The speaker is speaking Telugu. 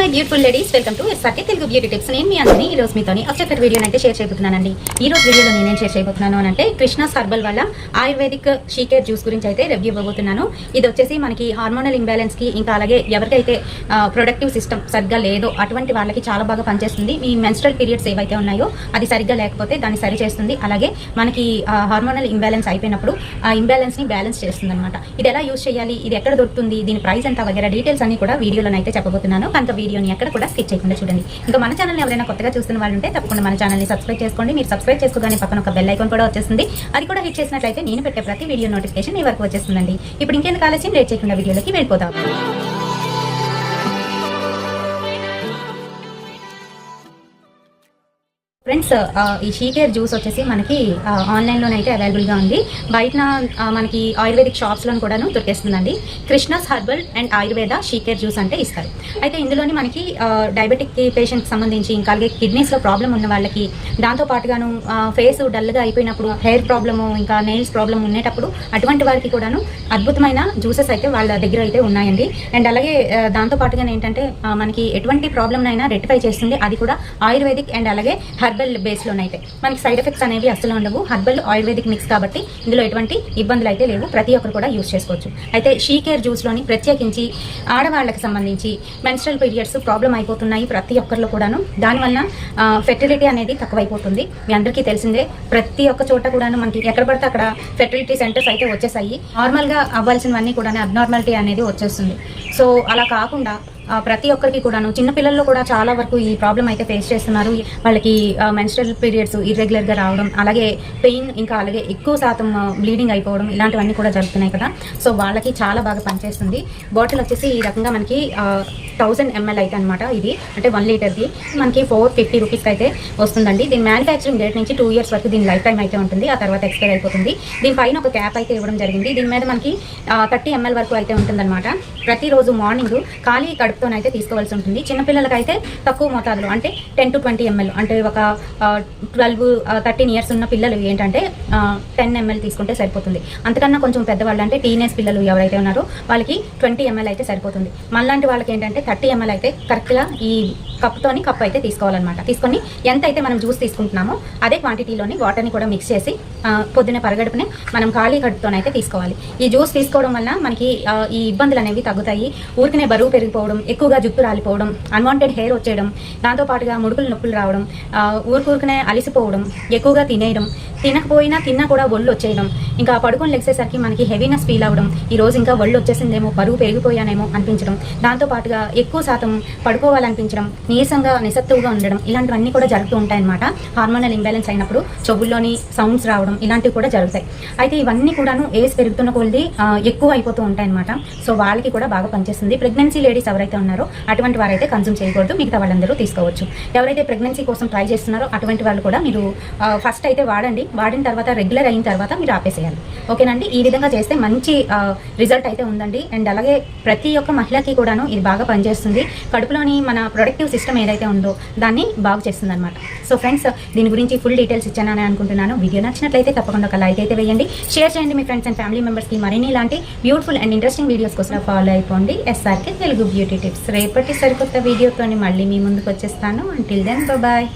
My beautiful ladies, welcome to SRK Telugu beauty tips. నేను మీ అందరినీ ఈ రోజు మీతోని అప్డేట్ వీడియోని అయితే షేర్ చేయబోతున్నానండి. ఈ రోజు వీడియోలో నేనేం షేర్ చేయబోతున్నాను అంటే కృష్ణాస్ హర్బల్ వల్ల ఆయుర్వేదిక్ షీకేర్ జ్యూస్ గురించి అయితే రివ్యూ ఇవ్వబోతున్నాను. ఇది వచ్చేసి మనకి హార్మోనల్ ఇంబ్యాలెన్స్ కి, ఇంకా అలాగే ఎవరికైతే ప్రొడక్టివ్ సిస్టమ్ సరిగ్గా లేదో అటువంటి వాళ్ళకి చాలా బాగా పనిచేస్తుంది. మీ మెన్స్ట్రల్ పీరియడ్స్ ఏవైతే ఉన్నాయో అది సరిగ్గా లేకపోతే దాన్ని సరి చేస్తుంది. అలాగే మనకి హార్మోనల్ ఇంబ్యాలెన్స్ అయిపోయినప్పుడు ఆ ఇంబ్యాలెన్స్ ని బ్యాలెన్స్ చేస్తుంది అనమాట. ఇది ఎలా యూజ్ చేయాలి, ఇది ఎక్కడ దొరుకుతుంది, దీని ప్రైస్ ఎంత వగేరా డీటెయిల్స్ అన్ని కూడా వీడియోలో అయితే చెప్పబోతున్నాను. కనుక వీడియోని ఎక్కడ కూడా స్కిప్ చేయకుండా చూడండి. ఇంకా మన ఛానల్ ఎవరైనా కొత్తగా చూస్తున్న వాళ్ళు ఉంటే తప్పకుండా మన ఛానల్ని సబ్స్క్రైబ్ చేసుకోండి. మీరు సబ్స్క్రైబ్ చేసుకోగానే పక్కన ఒక బెల్ ఐకాన్ కూడా వచ్చేస్తుంది. అది కూడా హిట్ చేసినట్లయితే నేను పెట్టే ప్రతి వీడియో నోటిఫికేషన్ మీ వరకు వచ్చేస్తుందండి. ఇప్పుడు ఇంకెందుకు ఆలస్యం, లేట్ చేయకుండా వీడియోలోకి వెళ్ళిపోతాం. ఫ్రెండ్స్, ఈ షీకేర్ జ్యూస్ వచ్చేసి మనకి ఆన్లైన్లోనైతే అవైలబుల్గా ఉంది. బయట మనకి ఆయుర్వేదిక్ షాప్స్లో కూడాను దొరికేస్తుందండి. Krishna's herbal and Ayurveda SheCare juice అంటే ఇస్తారు. అయితే ఇందులోని మనకి డయాబెటిక్ పేషెంట్కి సంబంధించి, ఇంకా అలాగే కిడ్నీస్లో ప్రాబ్లం ఉన్న వాళ్ళకి, దాంతోపాటుగాను ఫేస్ డల్గా అయిపోయినప్పుడు, హెయిర్ ప్రాబ్లము, ఇంకా నెయిల్స్ ప్రాబ్లం ఉండేటప్పుడు అటువంటి వారికి కూడాను అద్భుతమైన జ్యూసెస్ అయితే వాళ్ళ దగ్గర అయితే ఉన్నాయండి. అండ్ అలాగే దాంతోపాటుగా ఏంటంటే మనకి ఎటువంటి ప్రాబ్లమ్నైనా రెక్టిఫై చేస్తుంది. అది కూడా ఆయుర్వేదిక్ అండ్ అలాగే హర్బల్ బేస్లోనైతే మనకి సైడ్ ఎఫెక్ట్స్ అనేవి అసలు ఉండవు. హర్బల్ ఆయుర్వేదిక్ మిక్స్ కాబట్టి ఇందులో ఎటువంటి ఇబ్బందులు అయితే లేవు. ప్రతి ఒక్కరు కూడా యూజ్ చేసుకోవచ్చు. అయితే షీకేర్ జ్యూస్లోని ప్రత్యేకించి ఆడవాళ్ళకి సంబంధించి మెన్స్ట్రల్ పీరియడ్స్ ప్రాబ్లం అయిపోతున్నాయి ప్రతి ఒక్కరిలో కూడాను. దానివల్ల ఫెర్టిలిటీ అనేది తక్కువైపోతుంది. మీ అందరికీ తెలిసిందే, ప్రతి ఒక్క చోట కూడాను మనకి ఎక్కడ పడితే అక్కడ ఫెర్టిలిటీ సెంటర్స్ అయితే వచ్చేసాయి. నార్మల్గా అవ్వాల్సినవన్నీ కూడా అబ్నార్మాలిటీ అనేది వచ్చేస్తుంది. సో అలా కాకుండా ప్రతి ఒక్కరికి కూడాను, చిన్నపిల్లల్లో కూడా చాలా వరకు ఈ ప్రాబ్లం అయితే ఫేస్ చేస్తున్నారు. వాళ్ళకి మెన్స్ట్రల్ పీరియడ్స్ ఇర్రెగ్యులర్గా రావడం, అలాగే పెయిన్, ఇంకా అలాగే ఎక్కువ శాతం బ్లీడింగ్ అయిపోవడం, ఇలాంటివన్నీ కూడా జరుగుతున్నాయి కదా. సో వాళ్ళకి చాలా బాగా పనిచేస్తుంది. బాటిల్ వచ్చేసి ఈ రకంగా మనకి 1000 ml అయితే అనమాట. ఇది అంటే 1 లీటర్ది మనకి 450 రూపీస్కి అయితే వస్తుందండి. దీని మ్యానుఫ్యాక్చరింగ్ డేట్ నుంచి 2 years వరకు దీని లైఫ్ టైం అయితే ఉంటుంది. ఆ తర్వాత ఎక్స్పైర్ అయిపోతుంది. దీనిపైన ఒక క్యాప్ అయితే ఇవ్వడం జరిగింది. దీని మీద మనకి 30 ml వరకు అయితే ఉంటుందన్నమాట. ప్రతిరోజు మార్నింగ్ ఖాళీ కడుపుతోనైతే తీసుకోవాల్సి ఉంటుంది. చిన్నపిల్లలకైతే తక్కువ మోతాదులో అంటే 10 to 20 ml, అంటే ఒక 12-13 years ఉన్న పిల్లలు ఏంటంటే 10 ml తీసుకుంటే సరిపోతుంది. అంతకన్నా కొంచెం పెద్దవాళ్ళు అంటే టీనేజ్ పిల్లలు ఎవరైతే ఉన్నారో వాళ్ళకి 20 ml అయితే సరిపోతుంది. మళ్ళాంటి వాళ్ళకి ఏంటంటే 30 ml అయితే కరెక్ట్గా ఈ కప్ అయితే తీసుకోవాలన్నమాట. తీసుకొని ఎంత అయితే మనం జ్యూస్ తీసుకుంటున్నామో అదే క్వాంటిటీలోని వాటర్ని కూడా మిక్స్ చేసి పొద్దున్న పరగడుపునే మనం ఖాళీ కడుపుతోనైతే తీసుకోవాలి. ఈ జ్యూస్ తీసుకోవడం వల్ల మనకి ఈ ఇబ్బందులు అనేవి తగ్గుతాయి. ఊరికనే బరువు పెరిగిపోవడం, ఎక్కువగా జుట్టు రాలిపోవడం, అన్వాంటెడ్ హెయిర్ వచ్చేయడం, దాంతోపాటుగా ముడుకులు నొప్పులు రావడం, ఊరికూరికనే అలిసిపోవడం, ఎక్కువగా తినేయడం, తినకపోయినా తిన్నా కూడా ఒళ్ళు వచ్చేయడం, ఇంకా పడుకొని లెక్సేసరికి మనకి హెవీనెస్ ఫీల్ అవ్వడం, ఈ రోజు ఇంకా ఒళ్ళు వచ్చేసిందేమో, బరువు పెరిగిపోయానేమో అనిపించడం, దాంతోపాటుగా ఎక్కువ శాతం పడుకోవాలనిపించడం, నీరసంగా నిస్సత్తువుగా ఉండడం, ఇలాంటివన్నీ కూడా జరుగుతూ ఉంటాయన్నమాట. హార్మోనల్ ఇంబ్యాలెన్స్ అయినప్పుడు చెవుల్లోని సౌండ్స్ రావడం, ఇలాంటివి కూడా జరుగుతాయి. అయితే ఇవన్నీ కూడాను ఏజ్ పెరుగుతున్న కొద్ది ఎక్కువ అయిపోతూ ఉంటాయన్నమాట. సో వాళ్ళకి కూడా బాగా పనిచేస్తుంది. ప్రెగ్నెన్సీ లేడీస్ ఎవరైతే ఉన్నారో అటువంటి వారైతే కన్జ్యూమ్ చేయకూడదు. మిగతా వాళ్ళందరూ తీసుకోవచ్చు. ఎవరైతే ప్రెగ్నెన్సీ కోసం ట్రై చేస్తున్నారో అటువంటి వాళ్ళు కూడా మీరు ఫస్ట్ అయితే వాడండి. వాడిన తర్వాత రెగ్యులర్ అయిన తర్వాత మీరు ఆపేసేయాలి. ఓకేనండి. ఈ విధంగా చేస్తే మంచి రిజల్ట్ అయితే ఉందండి. అండ్ అలాగే ప్రతి ఒక్క మహిళకి కూడాను ఇది బాగా పనిచేస్తుంది. కడుపులోని మన ప్రొడక్టివ్ సిస్టమ్ ఏదైతే ఉందో దాన్ని బాగు చేస్తుంది అనమాట. సో ఫ్రెండ్స్, దీని గురించి ఫుల్ డీటెయిల్స్ ఇచ్చానని అనుకుంటున్నాను. వీడియో నచ్చినట్లయితే తప్పకుండా ఒక లైక్ అయితే వేయండి. షేర్ చేయండి మీ ఫ్రెండ్స్ అండ్ ఫ్యామిలీ మెంబర్స్కి. మరిన్ని ఇలాంటి బ్యూటిఫుల్ అండ్ ఇంట్రెస్టింగ్ వీడియోస్ కోసం ఫాలో అయిపోండి ఎస్ఆర్కే తెలుగు బ్యూటీ టిప్స్. రేపటి సరికొత్త వీడియోతో మళ్ళీ మీ ముందుకు వచ్చేస్తాను. Until then bye.